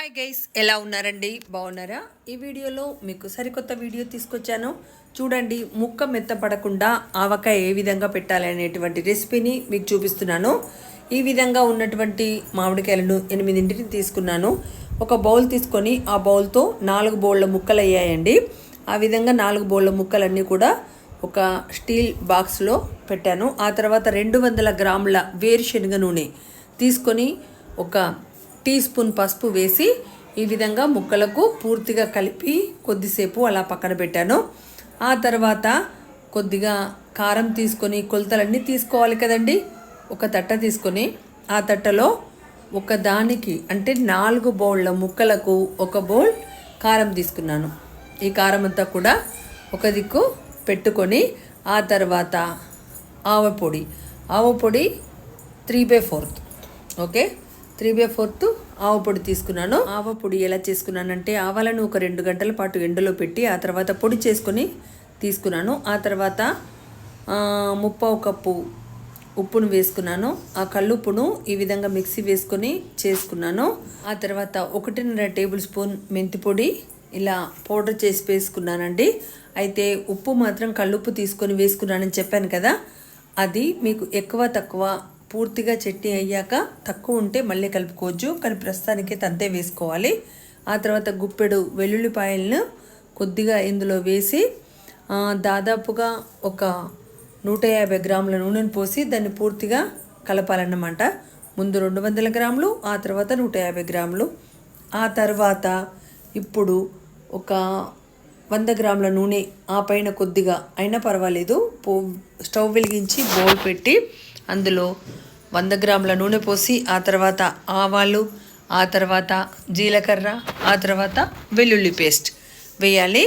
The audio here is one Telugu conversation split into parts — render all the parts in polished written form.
హాయ్ గైస్, ఎలా ఉన్నారండి? బాగున్నారా? ఈ వీడియోలో మీకు సరికొత్త వీడియో తీసుకొచ్చాను. చూడండి, ముక్క మెత్తపడకుండా ఆవకాయ ఏ విధంగా పెట్టాలి అనేటువంటి రెసిపీని మీకు చూపిస్తున్నాను. ఈ విధంగా ఉన్నటువంటి మామిడికాయలను 8 తీసుకున్నాను. ఒక బౌల్ తీసుకొని ఆ బౌల్తో 4 బౌళ్ళ ముక్కలు అయ్యాయండి. ఆ విధంగా 4 బౌళ్ళ ముక్కలన్నీ కూడా ఒక స్టీల్ బాక్స్లో పెట్టాను. ఆ తర్వాత 200 గ్రాముల వేరుశనగ నూనె తీసుకొని ఒక టీ స్పూన్ పసుపు వేసి ఈ విధంగా ముక్కలకు పూర్తిగా కలిపి కొద్దిసేపు అలా పక్కన పెట్టాను. ఆ తర్వాత కొద్దిగా కారం తీసుకొని కొలతలన్నీ తీసుకోవాలి కదండి. ఒక తట్ట తీసుకొని ఆ తట్టలో ఒక దానికి అంటే 4 బౌళ్ళ ముక్కలకు ఒక బౌల్ కారం తీసుకున్నాను. ఈ కారం అంతా కూడా ఒక దిక్కు పెట్టుకొని ఆ తర్వాత ఆవపొడి 3/4 ఓకే 3/4 ఆవపొడి తీసుకున్నాను. ఆవపొడి ఎలా చేసుకున్నానంటే ఆవాలను ఒక 2 గంటల పాటు ఎండలో పెట్టి ఆ తర్వాత పొడి చేసుకొని తీసుకున్నాను. ఆ తర్వాత 3/4 కప్పు ఉప్పును వేసుకున్నాను. ఆ కల్లుప్పును ఈ విధంగా మిక్సీ వేసుకొని చేసుకున్నాను. ఆ తర్వాత 1.5 టేబుల్ స్పూన్ మెంతి పొడి ఇలా పౌడర్ చేసి వేసుకున్నానండి. అయితే ఉప్పు మాత్రం కల్లుప్పు తీసుకొని వేసుకున్నానని చెప్పాను కదా, అది మీకు ఎక్కువ తక్కువ పూర్తిగా చట్నీ అయ్యాక తక్కువ ఉంటే మళ్ళీ కలుపుకోవచ్చు, కానీ ప్రస్తుతానికి అంతే వేసుకోవాలి. ఆ తర్వాత గుప్పెడు వెల్లుల్లిపాయలను కొద్దిగా ఇందులో వేసి దాదాపుగా ఒక 150 గ్రాముల నూనెను పోసి దాన్ని పూర్తిగా కలపాలన్నమాట. ముందు 200 గ్రాములు, ఆ తర్వాత 150 గ్రాములు. ఆ తర్వాత ఇప్పుడు ఒక 100 గ్రాముల నూనె ఆ పైన కొద్దిగా అయినా పర్వాలేదు స్టవ్ వెలిగించి బౌల్ పెట్టి అందులో 100 గ్రాముల నూనె పోసి ఆ తర్వాత ఆవాలు, ఆ తర్వాత జీలకర్ర, ఆ తర్వాత వెల్లుల్లి పేస్ట్ వేయాలి.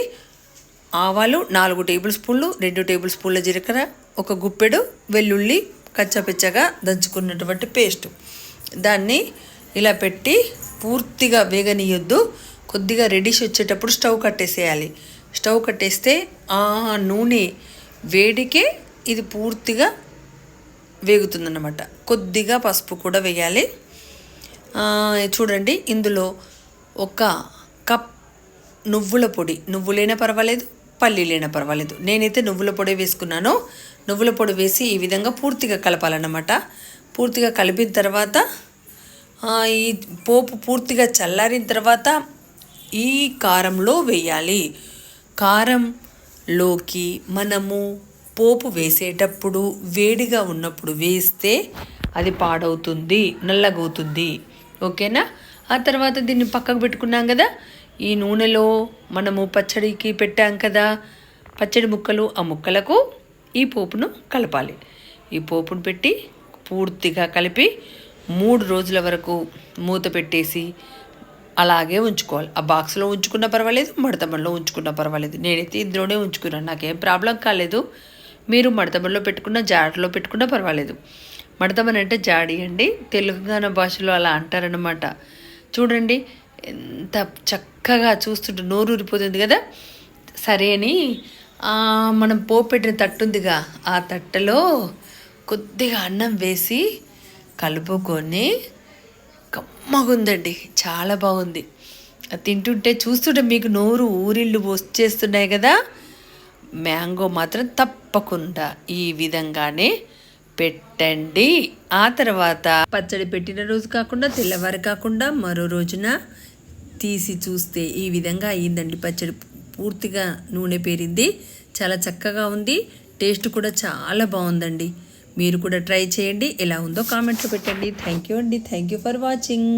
ఆవాలు 4 టేబుల్ స్పూన్లు, 2 టేబుల్ స్పూన్ల జీలకర్ర, ఒక గుప్పెడు వెల్లుల్లి కచ్చపిచ్చగా దంచుకున్నటువంటి పేస్ట్, దాన్ని ఇలా పెట్టి పూర్తిగా వేగనీయొద్దు. కొద్దిగా రెడిష్ వచ్చేటప్పుడు స్టవ్ కట్టేసేయాలి. స్టవ్ కట్టేస్తే ఆ నూనె వేడికే ఇది పూర్తిగా వేగుతుందన్నమాట. కొద్దిగా పసుపు కూడా వేయాలి. చూడండి, ఇందులో ఒక కప్ నువ్వుల పొడి, నువ్వులైనా పర్వాలేదు పల్లీలైనా పర్వాలేదు, నేనైతే నువ్వుల పొడి వేసుకున్నాను. నువ్వుల పొడి వేసి ఈ విధంగా పూర్తిగా కలపాలన్నమాట. పూర్తిగా కలిపిన తర్వాత ఈ పోపు పూర్తిగా చల్లారిన తర్వాత ఈ కారంలో వేయాలి. కారంలోకి మనము పోపు వేసేటప్పుడు వేడిగా ఉన్నప్పుడు వేస్తే అది పాడవుతుంది, నల్లగవుతుంది. ఓకేనా? ఆ తర్వాత దీన్ని పక్కకు పెట్టుకున్నాం కదా, ఈ నూనెలో మనము పచ్చడికి పెట్టాం కదా పచ్చడి ముక్కలు, ఆ ముక్కలకు ఈ పోపును కలపాలి. ఈ పోపును పెట్టి పూర్తిగా కలిపి 3 రోజుల వరకు మూత పెట్టేసి అలాగే ఉంచుకోవాలి. ఆ బాక్స్లో ఉంచుకున్నా పర్వాలేదు, మడతబడిలో ఉంచుకున్నా పర్వాలేదు. నేనైతే ఇందులోనే ఉంచుకున్నాను, నాకేం ప్రాబ్లం కాలేదు. మీరు మడతబడిలో పెట్టుకున్న జాడలో పెట్టుకున్నా పర్వాలేదు. మడతబడి అంటే జాడి అండి, తెలంగాణ భాషలో అలా అంటారనమాట. చూడండి ఎంత చక్కగా చూస్తుంటే నోరు ఊరిపోతుంది కదా. సరే అని మనం పోపు పెట్టిన తట్టు ఉందిగా, ఆ తట్టలో కొద్దిగా అన్నం వేసి కలుపుకొని కమ్మగుందండి, చాలా బాగుంది. తింటుంటే చూస్తుంటే మీకు నోరు ఊరిళ్ళు వచ్చేస్తున్నాయి కదా. మ్యాంగో మాత్రం తప్పకుండా ఈ విధంగానే పెట్టండి. ఆ తర్వాత పచ్చడి పెట్టిన రోజు కాకుండా తెల్లవారు కాకుండా మరో రోజున తీసి చూస్తే ఈ విధంగా అయ్యిందండి. పచ్చడి పూర్తిగా నూనె పేరింది, చాలా చక్కగా ఉంది. టేస్ట్ కూడా చాలా బాగుందండి. మీరు కూడా ట్రై చేయండి, ఎలా ఉందో కామెంట్లో పెట్టండి. థ్యాంక్ యూ అండి, థ్యాంక్ యూ ఫర్ వాచింగ్.